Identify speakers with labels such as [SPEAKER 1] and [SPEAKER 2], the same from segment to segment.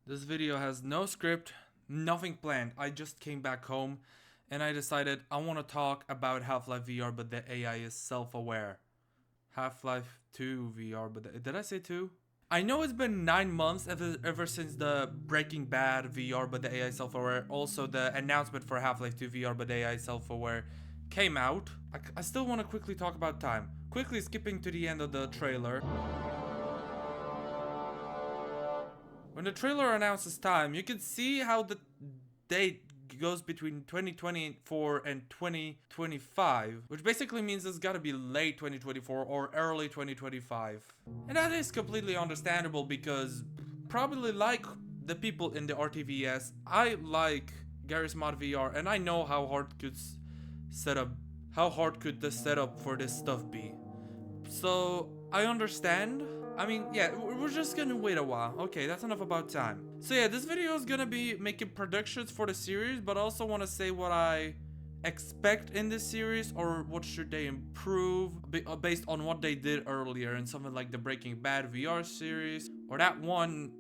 [SPEAKER 1] This video has no script, nothing planned. I just came back home and I decided I want to talk about Half-Life VR, but the AI is self-aware. Half-Life 2 VR, but did I say 2? I know it's been 9 months ever since the Breaking Bad VR, but the AI self-aware, also the announcement for Half-Life 2 VR, but the AI self-aware came out. I still want to quickly talk about time. Quickly skipping to the end of the trailer. When the trailer announces time, you can see how the date goes between 2024 and 2025, which basically means it's gotta be late 2024 or early 2025. And that is completely understandable because, probably like the people in the RTVS, I like Garry's Mod VR and I know how hard could the setup for this stuff be. So I understand. I mean, yeah, we're just gonna wait a while. Okay, that's enough about time. So yeah, this video is gonna be making predictions for the series, but I also want to say what I expect in this series, or what should they improve based on what they did earlier in something like the Breaking Bad VR series, or that one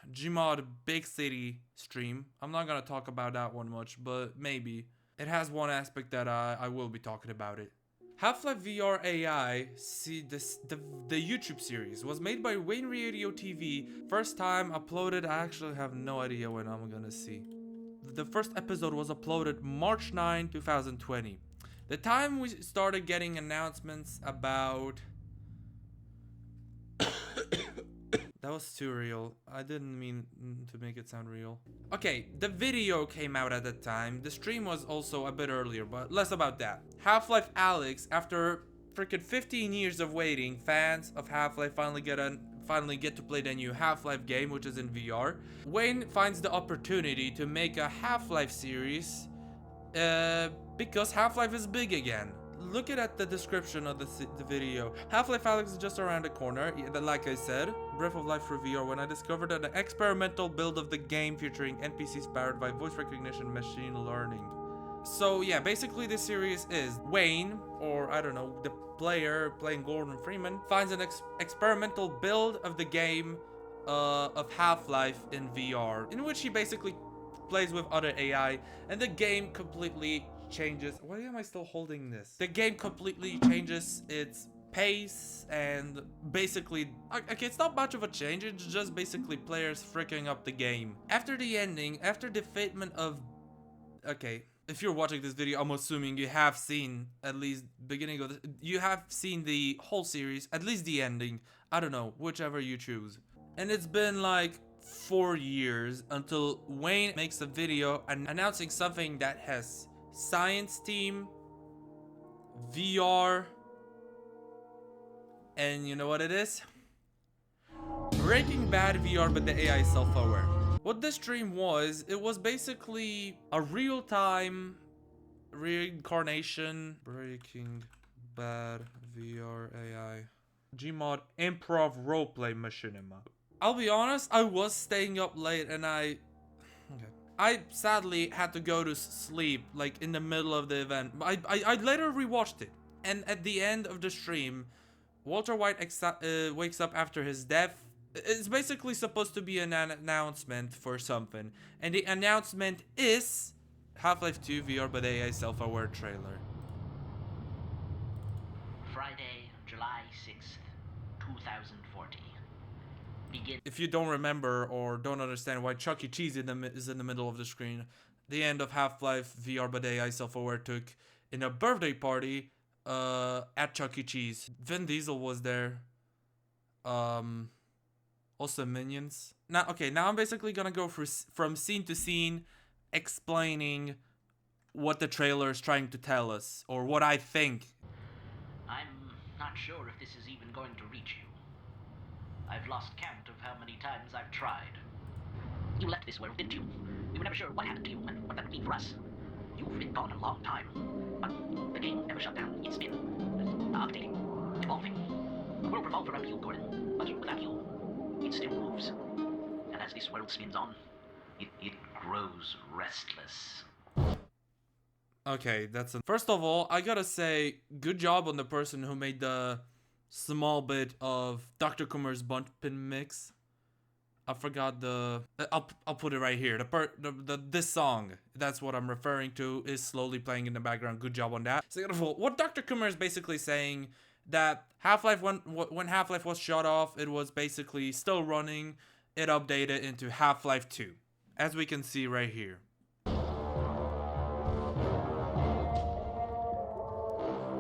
[SPEAKER 1] Gmod Big City stream. I'm not gonna talk about that one much, but maybe. It has one aspect that I will be talking about it. Half-Life VR AI, the YouTube series, was made by Wayne Radio TV. First time uploaded, I actually have no idea when I'm gonna see. The first episode was uploaded March 9, 2020. The time we started getting announcements about... That was too real. I didn't mean to make it sound real. Okay, the video came out at the time. The stream was also a bit earlier, but less about that. Half-Life Alyx, after freaking 15 years of waiting, fans of Half-Life finally get to play the new Half-Life game, which is in VR. Wayne finds the opportunity to make a Half-Life series because Half-Life is big again. Look at the description of the video. Half-Life Alyx is just around the corner. Like I said, Breath of Life for VR, when I discovered an experimental build of the game featuring NPCs powered by voice recognition machine learning. So yeah, basically this series is Wayne, or I don't know, the player playing Gordon Freeman, finds an experimental build of the game of Half-Life in VR, in which he basically plays with other AI, and the game completely changes. Why am I still holding this? The game completely changes its pace, and basically, okay, it's not much of a change, it's just basically players freaking up the game. After the ending, after the defeatment of... Okay, if you're watching this video, I'm assuming you have seen at least beginning of you have seen the whole series, at least the ending. I don't know, whichever you choose. And it's been like 4 years until Wayne makes a video announcing something that has science team, VR, and you know what it is? Breaking Bad VR, but the AI is self-aware. What this stream was, it was basically a real-time reincarnation. Breaking Bad VR AI. Gmod improv roleplay machinima. I'll be honest, I was staying up late and I sadly had to go to sleep like in the middle of the event. I later rewatched it, and at the end of the stream, Walter White wakes up after his death. It's basically supposed to be an announcement for something, and the announcement is Half-Life 2 VR but AI self-aware trailer.
[SPEAKER 2] Friday, July 6th, 2040. Begin.
[SPEAKER 1] If you don't remember or don't understand why Chuck E. Cheese is in the middle of the screen, the end of Half-Life VR but AI self-aware took in a birthday party at Chuck E. Cheese. Vin Diesel was there. Also Minions. Now I'm basically gonna go from scene to scene, explaining what the trailer is trying to tell us, or what I think.
[SPEAKER 2] I'm not sure if this is even going to reach you. I've lost count of how many times I've tried. You left this world, didn't you? We were never sure what happened to you and what that would mean for us. You've been gone a long time, but the game never shut down. It's been updating, evolving. The world revolved around you, Gordon, but without you, it still moves. And as this world spins on, it grows restless.
[SPEAKER 1] Okay, first of all, I gotta say, good job on the person who made the small bit of Dr. Kummer's Bumpin' Mix. I forgot the. I'll put it right here. This song. That's what I'm referring to. Is slowly playing in the background. Good job on that. Second of all, what Dr. Kumar is basically saying that Half-Life when Half-Life was shut off, it was basically still running. It updated into Half-Life 2, as we can see right here.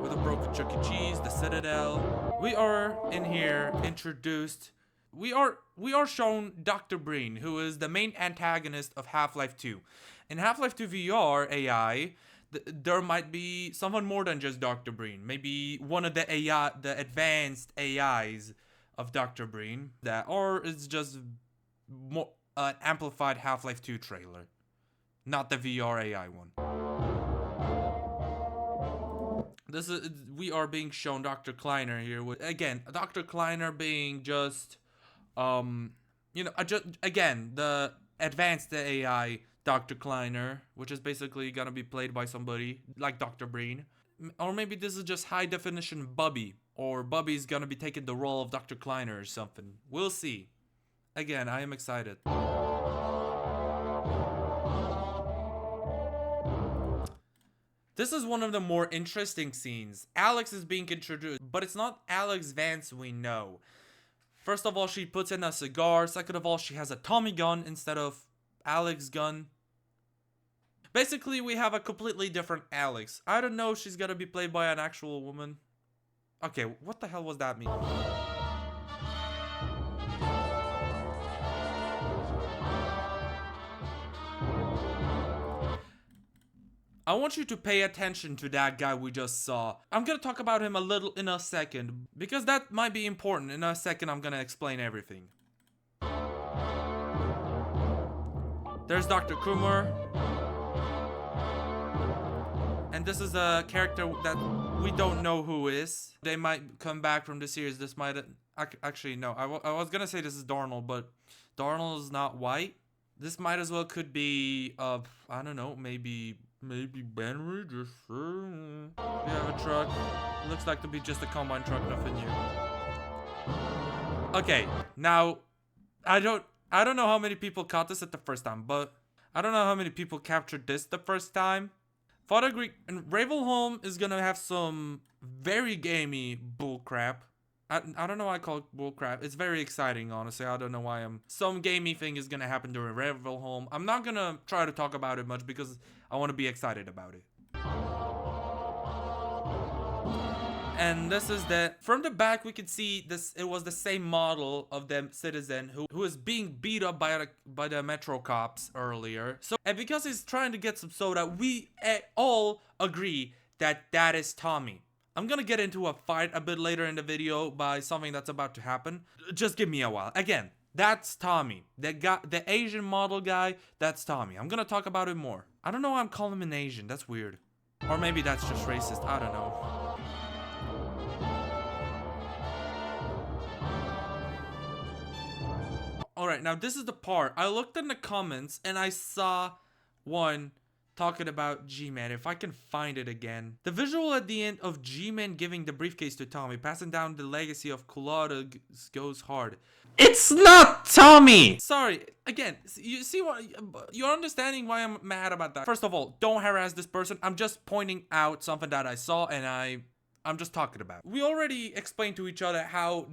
[SPEAKER 1] With a broken Chuck E. Cheese, the Citadel. We are in here introduced. We are shown Dr. Breen, who is the main antagonist of Half-Life 2. In Half-Life 2 VR AI, there might be someone more than just Dr. Breen. Maybe one of the AI, the advanced AIs of Dr. Breen, or it's just more amplified Half-Life 2 trailer, not the VR AI one. We are being shown Dr. Kleiner here with, again, Dr. Kleiner being just again, the advanced AI Dr. Kleiner, which is basically gonna be played by somebody like Dr. Breen. Or maybe this is just high definition Bubby, or Bubby's gonna be taking the role of Dr. Kleiner or something. We'll see. Again, I am excited. This is one of the more interesting scenes. Alex is being introduced, but it's not Alex Vance we know. First of all, she puts in a cigar. Second of all, she has a Tommy gun instead of Alex gun. Basically, we have a completely different Alex. I don't know if she's gonna be played by an actual woman. Okay, what the hell was that mean? I want you to pay attention to that guy we just saw. I'm gonna talk about him a little in a second, because that might be important. In a second, I'm gonna explain everything. There's Dr. Kumar. And this is a character that we don't know who is. They might come back from the series. This might... Actually, no. I was gonna say this is Darnold, but Darnold is not white. This might as well could be... I don't know, maybe Benry, just sure. We have a truck. It looks like to be just a combine truck, nothing new. Okay, now I don't know how many people caught this at the first time, but I don't know how many people captured this the first time. Father Greek and Ravenholm is gonna have some very gamey bullcrap. I don't know why I call it bullcrap. It's very exciting, honestly. I don't know why some gamey thing is gonna happen during Ravenholm. I'm not gonna try to talk about it much because I want to be excited about it. And this is from the back we could see this. It was the same model of the citizen who is being beat up by the metro cops earlier. So, and because he's trying to get some soda, we all agree that is Tommy. I'm gonna get into a fight a bit later in the video by something that's about to happen. Just give me a while. Again, that's Tommy. The Asian model guy, that's Tommy. I'm gonna talk about it more. I don't know why I'm calling him an Asian. That's weird. Or maybe that's just racist. I don't know. Alright, now this is the part. I looked in the comments and I saw one talking about G-Man. If I can find it again. The visual at the end of G-Man giving the briefcase to Tommy, passing down the legacy of Cullotta goes hard. It's not Tommy! Sorry, again, you see what, you're understanding why I'm mad about that. First of all, don't harass this person. I'm just pointing out something that I saw and I'm just talking about. We already explained to each other how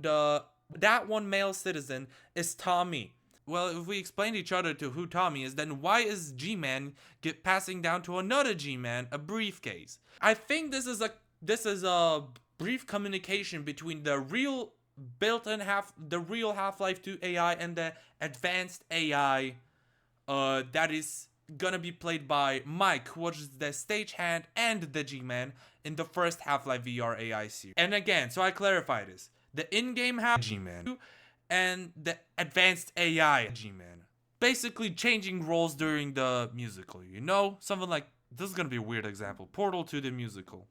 [SPEAKER 1] that one male citizen is Tommy. Well, if we explain to each other to who Tommy is, then why is G-Man passing down to another G-Man a briefcase? I think this is a brief communication between the real built-in Half-Life 2 AI and the advanced AI that is gonna be played by Mike, which is the stagehand and the G-Man in the first Half-Life VR AI series. And again, so I clarify this. The in-game G-Man and the advanced AI G-Man. Basically changing roles during the musical, you know? Something like, this is gonna be a weird example. Portal to the musical.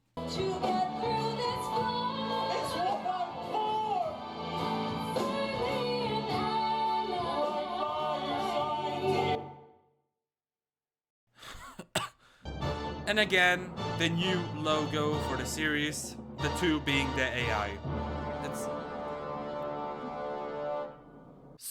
[SPEAKER 1] And again, the new logo for the series, the 2 being the AI.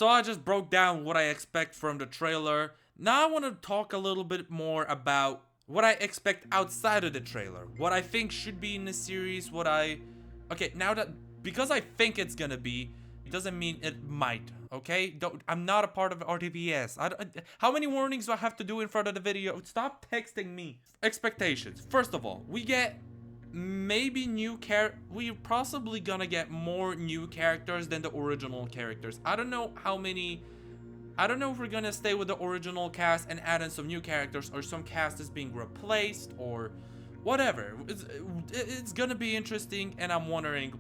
[SPEAKER 1] So I just broke down what I expect from the trailer. Now I want to talk a little bit more about what I expect outside of the trailer. What I think should be in the series, Okay, now that... Because I think it's gonna be, it doesn't mean it might, okay? I'm not a part of RTVS. How many warnings do I have to do in front of the video? Stop texting me. Expectations. First of all, we get maybe we're possibly gonna get more new characters than the original characters. I don't know if we're gonna stay with the original cast and add in some new characters, or some cast is being replaced, or whatever. It's gonna be interesting, and I'm wondering,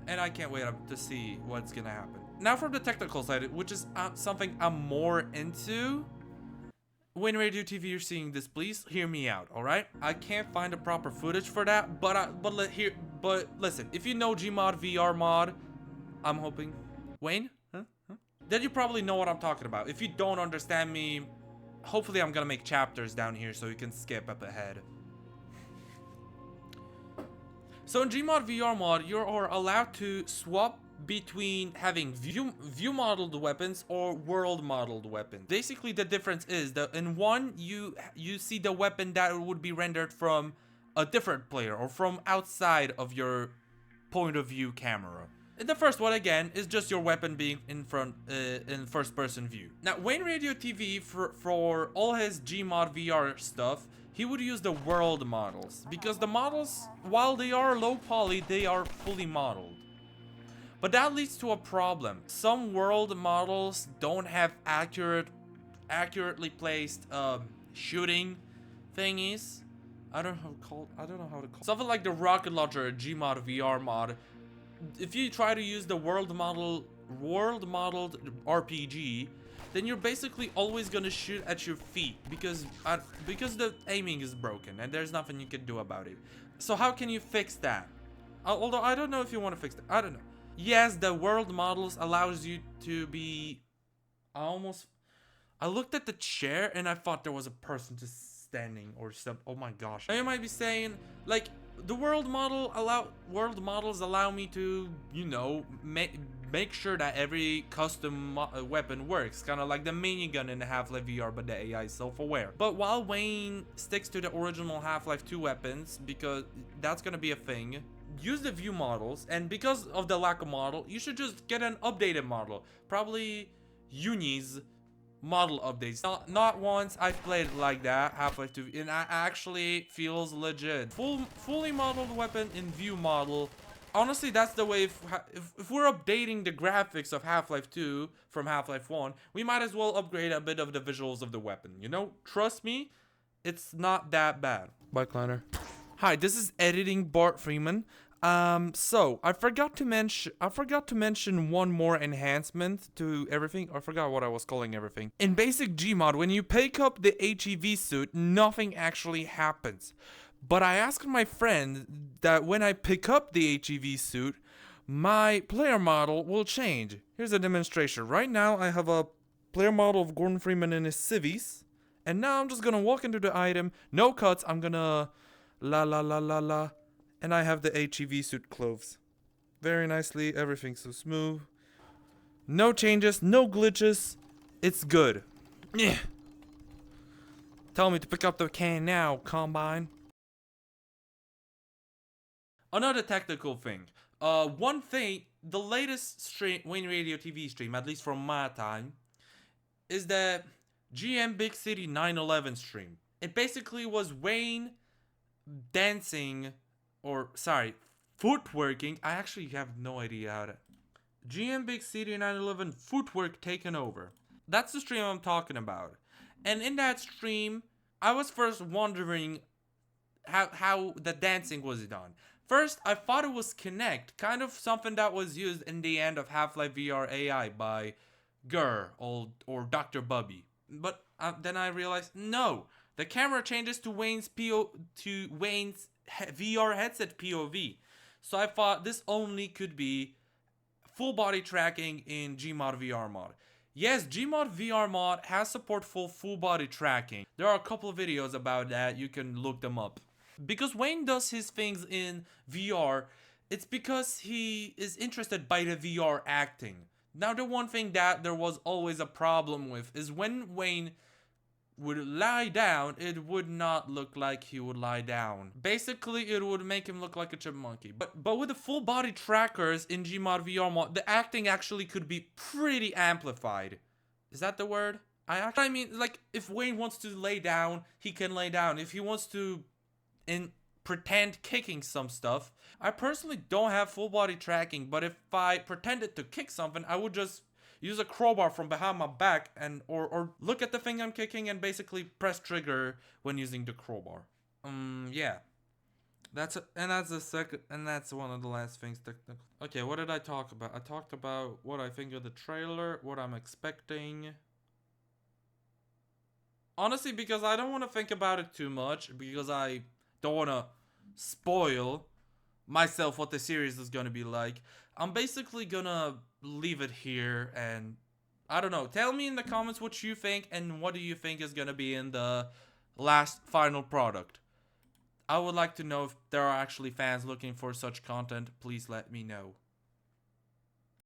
[SPEAKER 1] and I can't wait to see what's gonna happen. Now from the technical side, which is something I'm more into. When Radio TV you're seeing this, please hear me out, all right? I can't find the proper footage for that, but listen, if you know Gmod VR mod, I'm hoping. Wayne? Huh? Then you probably know what I'm talking about. If you don't understand me, hopefully I'm gonna make chapters down here so you can skip up ahead. So in Gmod VR mod, you are allowed to swap between having view modeled weapons or world modeled weapons. Basically the difference is that in one you see the weapon that would be rendered from a different player or from outside of your point of view camera. And the first one again is just your weapon being in first person view. Now Wayne Radio TV for all his Gmod VR stuff, he would use the world models, because the models, while they are low poly, they are fully modeled. But that leads to a problem. Some world models don't have accurately placed shooting thingies. I don't know how to call something like the rocket launcher, Gmod VR mod. If you try to use the world modeled RPG, then you're basically always gonna shoot at your feet because the aiming is broken and there's nothing you can do about it. So how can you fix that? Although I don't know if you want to fix that. I don't know. Yes, the world models allows you to be I looked at the chair and I thought there was a person just standing or something. Oh my gosh. Now you might be saying, like, the world models allow me to, you know, make sure that every custom weapon works, kind of like the minigun in Half-Life VR, but the AI is self-aware. But while Wayne sticks to the original Half-Life 2 weapons, because that's gonna be a thing, use the view models, and because of the lack of model, you should just get an updated model. Probably Uni's model updates. Not once I've played it like that, Half-Life 2, and it actually feels legit. Fully modeled weapon in view model. Honestly, that's the way. If we're updating the graphics of Half-Life 2 from Half-Life 1, we might as well upgrade a bit of the visuals of the weapon. You know, trust me, it's not that bad. Bye, Kleiner. Hi, this is editing BartFreeman. So I forgot to mention one more enhancement to everything. I forgot what I was calling everything. In basic Gmod, when you pick up the HEV suit, nothing actually happens. But I asked my friend that when I pick up the HEV suit, my player model will change. Here's a demonstration. Right now, I have a player model of Gordon Freeman in his civvies. And now I'm just gonna walk into the item. No cuts. I'm gonna la. And I have the HEV suit clothes. Very nicely. Everything's so smooth. No changes. No glitches. It's good. Yeah. Tell me to pick up the can now, Combine. Another technical thing. One thing, the latest stream, Wayne Radio TV stream, at least from my time, is the GM Big City 9/11 stream. It basically was Wayne dancing, footworking. I actually have no idea how to. GM Big City 9/11 footwork taken over. That's the stream I'm talking about. And in that stream, I was first wondering how the dancing was done. First, I thought it was Kinect, kind of something that was used in the end of Half-Life VR AI by Gurr or Dr. Bubby. But then I realized, no, the camera changes to Wayne's VR headset POV. So I thought this only could be full body tracking in Gmod VR mod. Yes, Gmod VR mod has support for full body tracking. There are a couple of videos about that, you can look them up. Because Wayne does his things in VR, it's because he is interested by the VR acting. Now, the one thing that there was always a problem with is when Wayne would lie down, it would not look like he would lie down. Basically, it would make him look like a chipmunky. But with the full body trackers in Gmod VR mod, the acting actually could be pretty amplified. Is that the word? I mean, like, if Wayne wants to lay down, he can lay down. If he wants to pretend kicking some stuff, I personally don't have full body tracking, but if I pretended to kick something, I would just use a crowbar from behind my back and or look at the thing I'm kicking and basically press trigger when using the crowbar. Yeah. That's one of the last things. Okay, what did I talk about? I talked about what I think of the trailer, what I'm expecting. Honestly, because I don't want to think about it too much, because I don't want to spoil myself what the series is going to be like. I'm basically gonna leave it here, and I don't know, tell me in the comments what you think and what do you think is gonna be in the last final product. I would like to know if there are actually fans looking for such content. Please let me know.